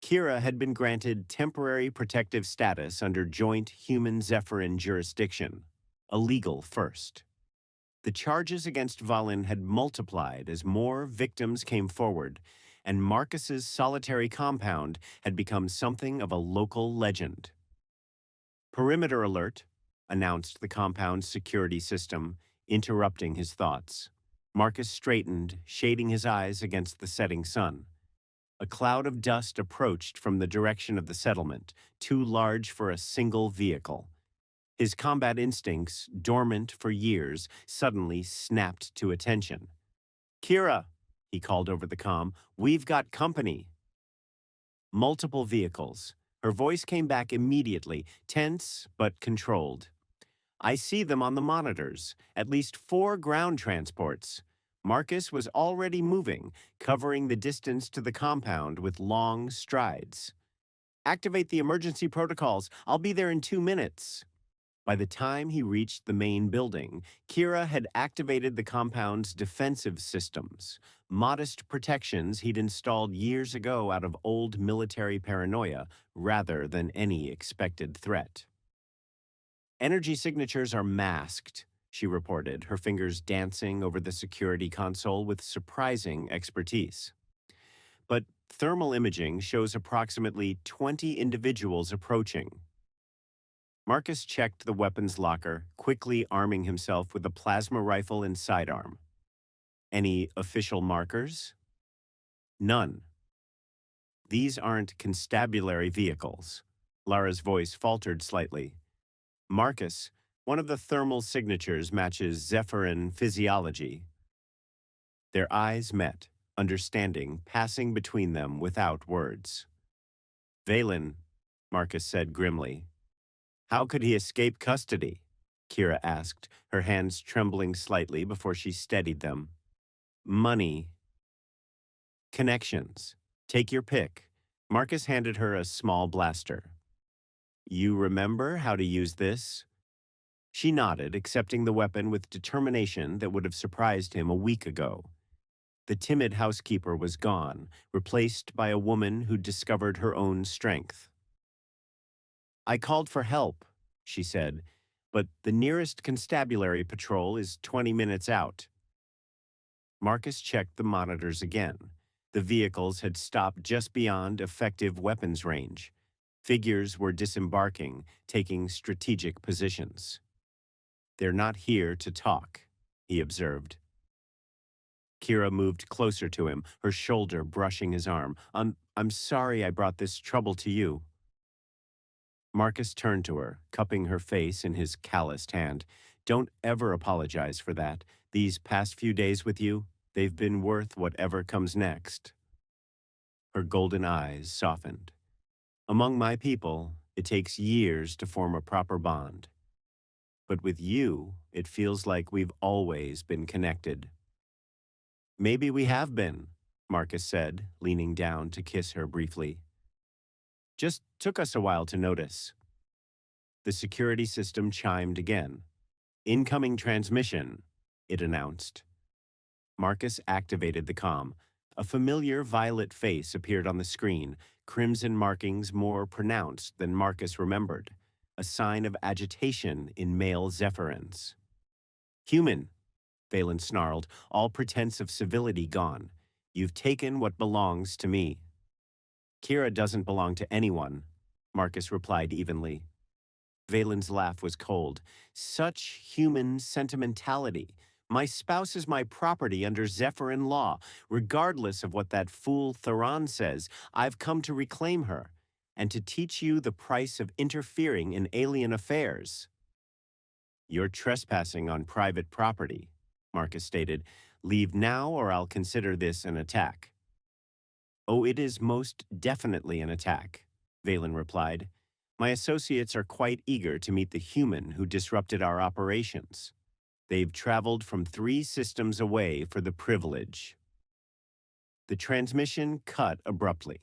[SPEAKER 1] Kira had been granted temporary protective status under joint human-Zephyrin jurisdiction, a legal first. The charges against Valen had multiplied as more victims came forward, and Marcus's solitary compound had become something of a local legend. Perimeter alert, announced the compound's security system, interrupting his thoughts. Marcus straightened, shading his eyes against the setting sun. A cloud of dust approached from the direction of the settlement, too large for a single vehicle. His combat instincts, dormant for years, suddenly snapped to attention. Kira, he called over the comm, we've got company. Multiple vehicles. Her voice came back immediately, tense but controlled. I see them on the monitors, at least 4 ground transports. Marcus was already moving, covering the distance to the compound with long strides. Activate the emergency protocols. I'll be there in 2 minutes. By the time he reached the main building, Kira had activated the compound's defensive systems, modest protections he'd installed years ago out of old military paranoia rather than any expected threat. Energy signatures are masked, she reported, her fingers dancing over the security console with surprising expertise. But thermal imaging shows approximately 20 individuals approaching. Marcus checked the weapons locker, quickly arming himself with a plasma rifle and sidearm. Any official markers? None. These aren't constabulary vehicles. Lara's voice faltered slightly. Marcus, one of the thermal signatures matches Zephyrin physiology. Their eyes met, understanding passing between them without words. Valen, Marcus said grimly. How could he escape custody? Kira asked, her hands trembling slightly before she steadied them. Money. Connections. Take your pick. Marcus handed her a small blaster. You remember how to use this? She nodded, accepting the weapon with determination that would have surprised him a week ago. The timid housekeeper was gone, replaced by a woman who discovered her own strength. I called for help, she said, but the nearest constabulary patrol is 20 minutes out. Marcus checked the monitors again. The vehicles had stopped just beyond effective weapons range. Figures were disembarking, taking strategic positions. They're not here to talk, he observed. Kira moved closer to him, her shoulder brushing his arm. I'm sorry I brought this trouble to you. Marcus turned to her, cupping her face in his calloused hand. Don't ever apologize for that. These past few days with you, they've been worth whatever comes next. Her golden eyes softened. Among my people, it takes years to form a proper bond. But with you, it feels like we've always been connected. Maybe we have been, Marcus said, leaning down to kiss her briefly. Just took us a while to notice. The security system chimed again. Incoming transmission, it announced. Marcus activated the comm. A familiar violet face appeared on the screen, crimson markings more pronounced than Marcus remembered, a sign of agitation in male Zephyrins. Human, Valen snarled, all pretense of civility gone. You've taken what belongs to me. Kira doesn't belong to anyone, Marcus replied evenly. Valen's laugh was cold. Such human sentimentality. My spouse is my property under Zephyrin law. Regardless of what that fool Theron says, I've come to reclaim her and to teach you the price of interfering in alien affairs. You're trespassing on private property, Marcus stated. Leave now or I'll consider this an attack. Oh, it is most definitely an attack, Valen replied. My associates are quite eager to meet the human who disrupted our operations. They've traveled from 3 systems away for the privilege. The transmission cut abruptly.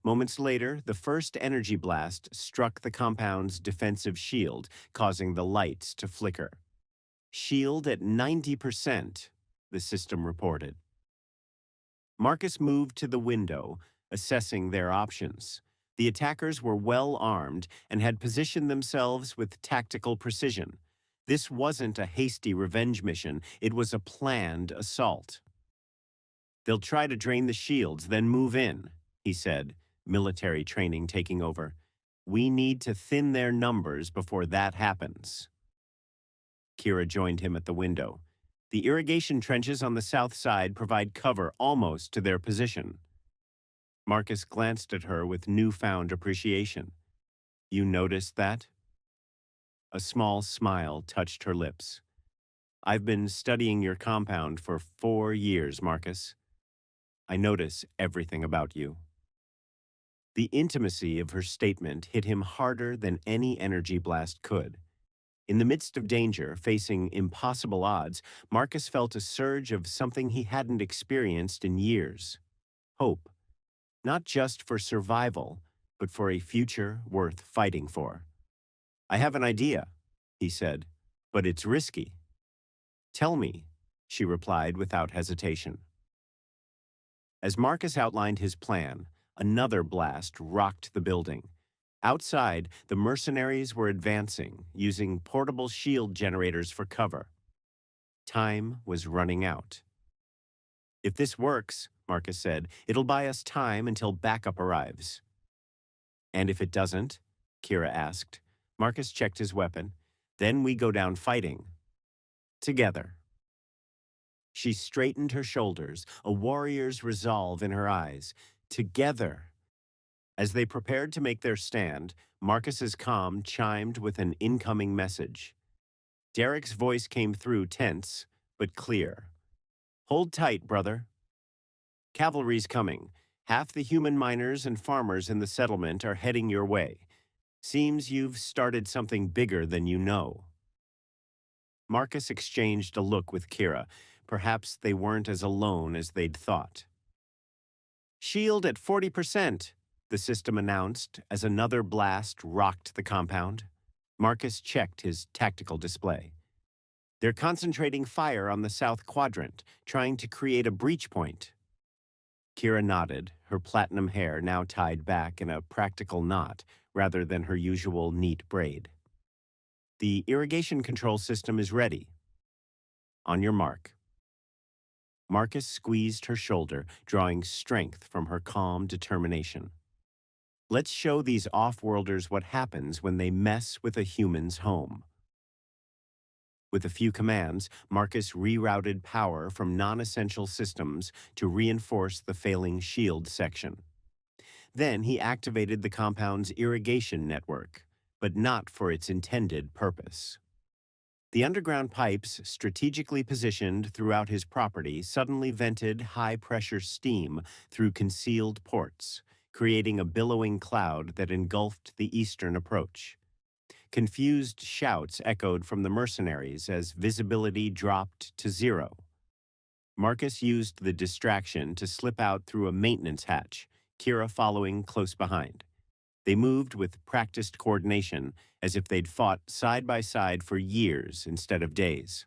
[SPEAKER 1] Moments later, the first energy blast struck the compound's defensive shield, causing the lights to flicker. Shield at 90%, the system reported. Marcus moved to the window, assessing their options. The attackers were well armed and had positioned themselves with tactical precision. This wasn't a hasty revenge mission, it was a planned assault. They'll try to drain the shields, then move in, he said, military training taking over. We need to thin their numbers before that happens. Kira joined him at the window. The irrigation trenches on the south side provide cover almost to their position. Marcus glanced at her with newfound appreciation. You noticed that? A small smile touched her lips. I've been studying your compound for 4 years, Marcus. I notice everything about you. The intimacy of her statement hit him harder than any energy blast could. In the midst of danger, facing impossible odds, Marcus felt a surge of something he hadn't experienced in years. Hope. Not just for survival, but for a future worth fighting for. I have an idea, he said, but it's risky. Tell me, she replied without hesitation. As Marcus outlined his plan, another blast rocked the building. Outside, the mercenaries were advancing, using portable shield generators for cover. Time was running out. If this works, Marcus said, it'll buy us time until backup arrives. And if it doesn't? Kira asked. Marcus checked his weapon. Then we go down fighting. Together. She straightened her shoulders, a warrior's resolve in her eyes. Together. As they prepared to make their stand, Marcus's comm chimed with an incoming message. Derek's voice came through tense, but clear. Hold tight, brother. Cavalry's coming. Half the human miners and farmers in the settlement are heading your way. Seems you've started something bigger than you know. Marcus exchanged a look with Kira. Perhaps they weren't as alone as they'd thought. Shield at 40%, the system announced as another blast rocked the compound. Marcus checked his tactical display. They're concentrating fire on the south quadrant, trying to create a breach point. Kira nodded, her platinum hair now tied back in a practical knot rather than her usual neat braid. The irrigation control system is ready. On your mark. Marcus squeezed her shoulder, drawing strength from her calm determination. Let's show these off-worlders what happens when they mess with a human's home. With a few commands, Marcus rerouted power from non-essential systems to reinforce the failing shield section. Then he activated the compound's irrigation network, but not for its intended purpose. The underground pipes, strategically positioned throughout his property, suddenly vented high-pressure steam through concealed ports, creating a billowing cloud that engulfed the eastern approach. Confused shouts echoed from the mercenaries as visibility dropped to 0. Marcus used the distraction to slip out through a maintenance hatch, Kira following close behind. They moved with practiced coordination, as if they'd fought side by side for years instead of days.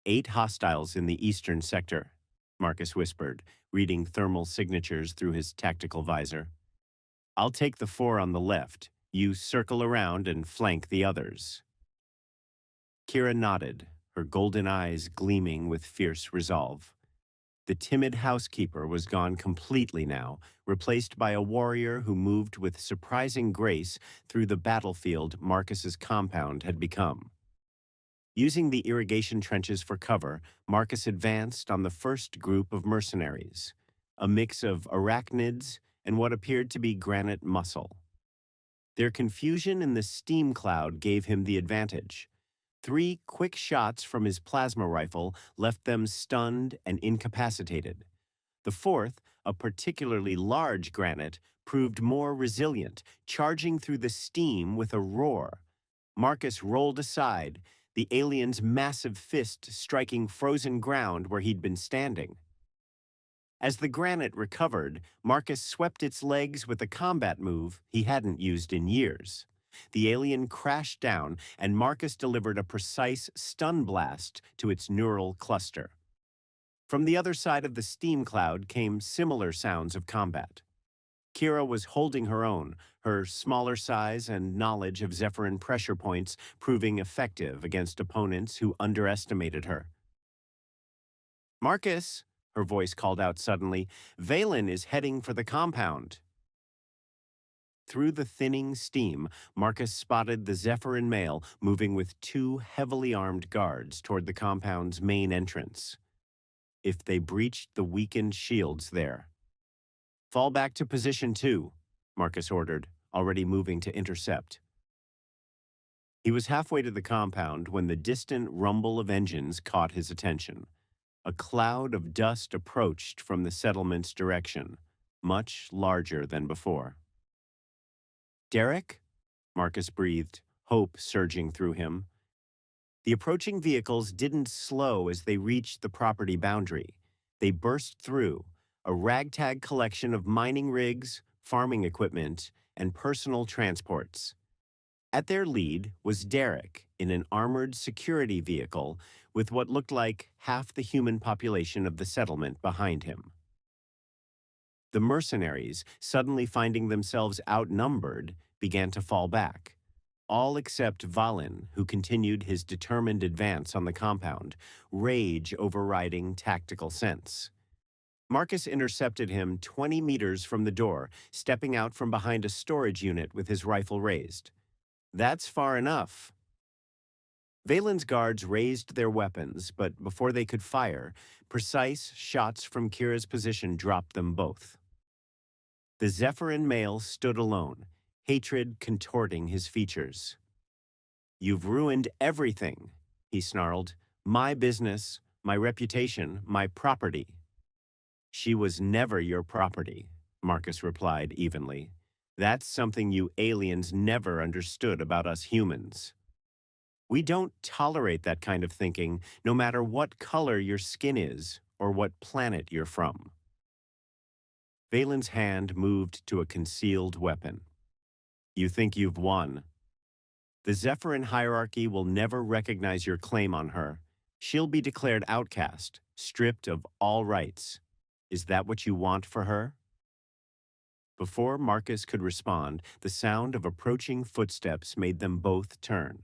[SPEAKER 1] 8 hostiles in the eastern sector, Marcus whispered, reading thermal signatures through his tactical visor. I'll take the 4 on the left. You circle around and flank the others. Kira nodded, her golden eyes gleaming with fierce resolve. The timid housekeeper was gone completely now, replaced by a warrior who moved with surprising grace through the battlefield Marcus's compound had become. Using the irrigation trenches for cover, Marcus advanced on the first group of mercenaries, a mix of arachnids and what appeared to be granite muscle. Their confusion in the steam cloud gave him the advantage. 3 quick shots from his plasma rifle left them stunned and incapacitated. The fourth, a particularly large granite, proved more resilient, charging through the steam with a roar. Marcus rolled aside, the alien's massive fist striking frozen ground where he'd been standing. As the granite recovered, Marcus swept its legs with a combat move he hadn't used in years. The alien crashed down, and Marcus delivered a precise stun blast to its neural cluster. From the other side of the steam cloud came similar sounds of combat. Kira was holding her own, her smaller size and knowledge of Zephyrin pressure points proving effective against opponents who underestimated her. "Marcus," her voice called out suddenly, "Valen is heading for the compound." Through the thinning steam, Marcus spotted the Zephyrin male moving with 2 heavily armed guards toward the compound's main entrance. If they breached the weakened shields there. "Fall back to position 2, Marcus ordered, already moving to intercept. He was halfway to the compound when the distant rumble of engines caught his attention. A cloud of dust approached from the settlement's direction, much larger than before. "Derek?" Marcus breathed, hope surging through him. The approaching vehicles didn't slow as they reached the property boundary. They burst through, a ragtag collection of mining rigs, farming equipment, and personal transports. At their lead was Derek in an armored security vehicle with what looked like half the human population of the settlement behind him. The mercenaries, suddenly finding themselves outnumbered, began to fall back. All except Valen, who continued his determined advance on the compound, rage overriding tactical sense. Marcus intercepted him 20 meters from the door, stepping out from behind a storage unit with his rifle raised. "That's far enough." Valen's guards raised their weapons, but before they could fire, precise shots from Kira's position dropped them both. The Zephyrin male stood alone, hatred contorting his features. "You've ruined everything," he snarled. "My business, my reputation, my property." "She was never your property," Marcus replied evenly. "That's something you aliens never understood about us humans. We don't tolerate that kind of thinking, no matter what color your skin is or what planet you're from." Valen's hand moved to a concealed weapon. "You think you've won. The Zephyrin hierarchy will never recognize your claim on her. She'll be declared outcast, stripped of all rights. Is that what you want for her?" Before Marcus could respond, the sound of approaching footsteps made them both turn.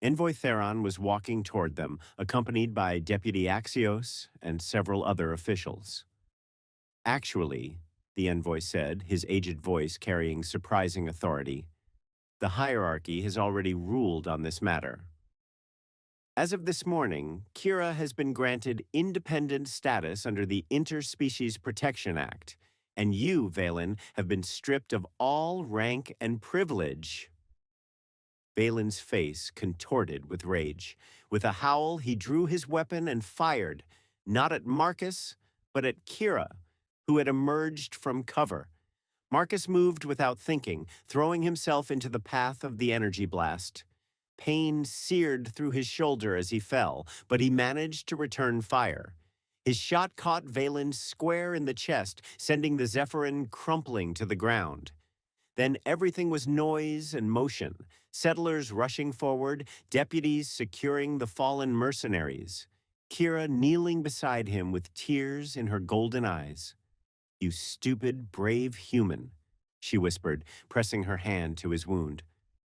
[SPEAKER 1] Envoy Theron was walking toward them, accompanied by Deputy Axios and several other officials. "Actually," the envoy said, his aged voice carrying surprising authority, "the hierarchy has already ruled on this matter. As of this morning, Kira has been granted independent status under the Interspecies Protection Act, and you, Valen, have been stripped of all rank and privilege." Valen's face contorted with rage. With a howl, he drew his weapon and fired, not at Marcus, but at Kira, who had emerged from cover. Marcus moved without thinking, throwing himself into the path of the energy blast. Pain seared through his shoulder as he fell, but he managed to return fire. His shot caught Valen square in the chest, sending the Zephyrin crumpling to the ground. Then everything was noise and motion, settlers rushing forward, deputies securing the fallen mercenaries. Kira kneeling beside him with tears in her golden eyes. "You stupid, brave human," she whispered, pressing her hand to his wound.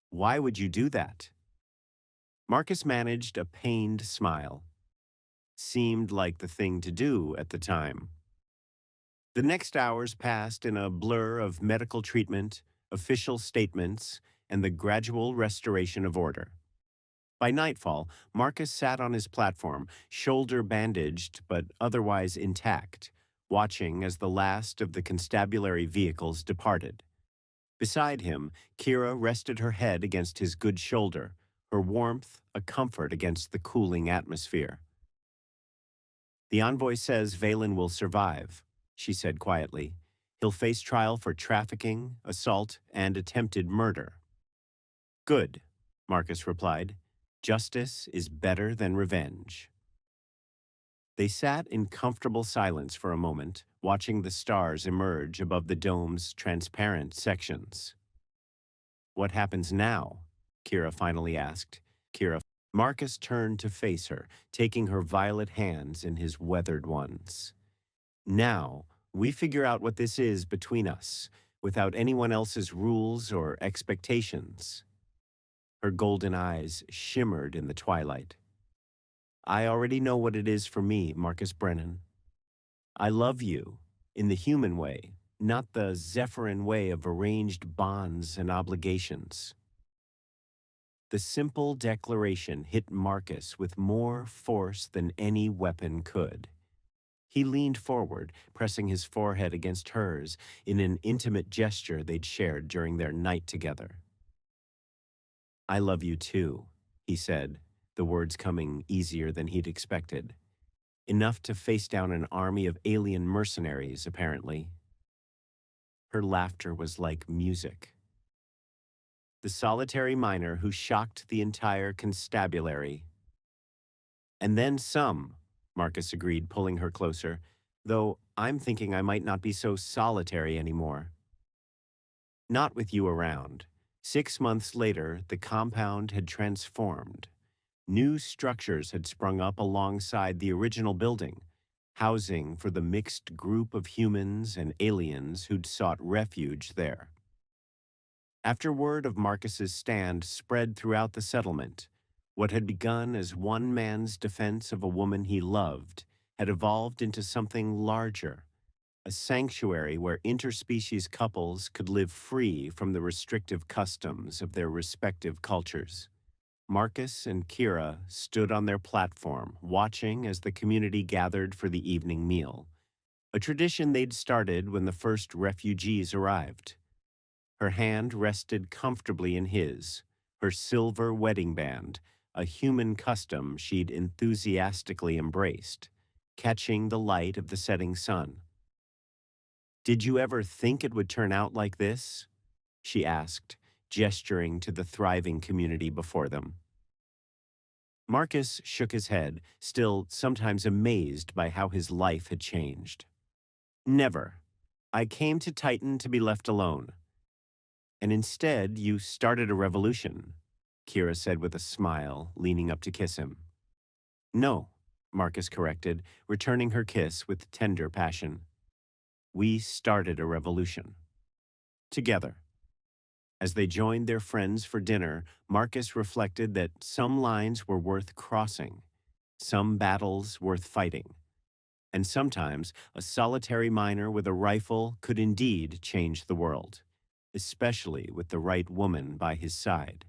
[SPEAKER 1] "Why would you do that?" Marcus managed a pained smile. Seemed like the thing to do at the time. The next hours passed in a blur of medical treatment, official statements, and the gradual restoration of order. By nightfall, Marcus sat on his platform, shoulder bandaged but otherwise intact, watching as the last of the constabulary vehicles departed. Beside him, Kira rested her head against his good shoulder, her warmth a comfort against the cooling atmosphere. "The envoy says Valen will survive," she said quietly. "He'll face trial for trafficking, assault, and attempted murder." "Good," Marcus replied. "Justice is better than revenge." They sat in comfortable silence for a moment, watching the stars emerge above the dome's transparent sections. "What happens now?" Kira finally asked. Marcus turned to face her, taking her violet hands in his weathered ones. "Now, we figure out what this is between us, without anyone else's rules or expectations." Her golden eyes shimmered in the twilight. "I already know what it is for me, Marcus Brennan. I love you, in the human way, not the Zephyrin way of arranged bonds and obligations." The simple declaration hit Marcus with more force than any weapon could. He leaned forward, pressing his forehead against hers in an intimate gesture they'd shared during their night together. "I love you too," he said, the words coming easier than he'd expected. Enough to face down an army of alien mercenaries, apparently. Her laughter was like music. The solitary miner who shocked the entire constabulary. "And then some," Marcus agreed, pulling her closer, "though I'm thinking I might not be so solitary anymore." "Not with you around." 6 months later, the compound had transformed. New structures had sprung up alongside the original building, housing for the mixed group of humans and aliens who'd sought refuge there. After word of Marcus's stand spread throughout the settlement, what had begun as one man's defense of a woman he loved had evolved into something larger, a sanctuary where interspecies couples could live free from the restrictive customs of their respective cultures. Marcus and Kira stood on their platform, watching as the community gathered for the evening meal, a tradition they'd started when the first refugees arrived. Her hand rested comfortably in his, her silver wedding band, a human custom she'd enthusiastically embraced, catching the light of the setting sun. "Did you ever think it would turn out like this?" she asked, gesturing to the thriving community before them. Marcus shook his head, still sometimes amazed by how his life had changed. "Never. I came to Titan to be left alone. And instead, you started a revolution," Kira said with a smile, leaning up to kiss him. "No," Marcus corrected, returning her kiss with tender passion. "We started a revolution. Together." As they joined their friends for dinner, Marcus reflected that some lines were worth crossing, some battles worth fighting, and sometimes a solitary miner with a rifle could indeed change the world, especially with the right woman by his side.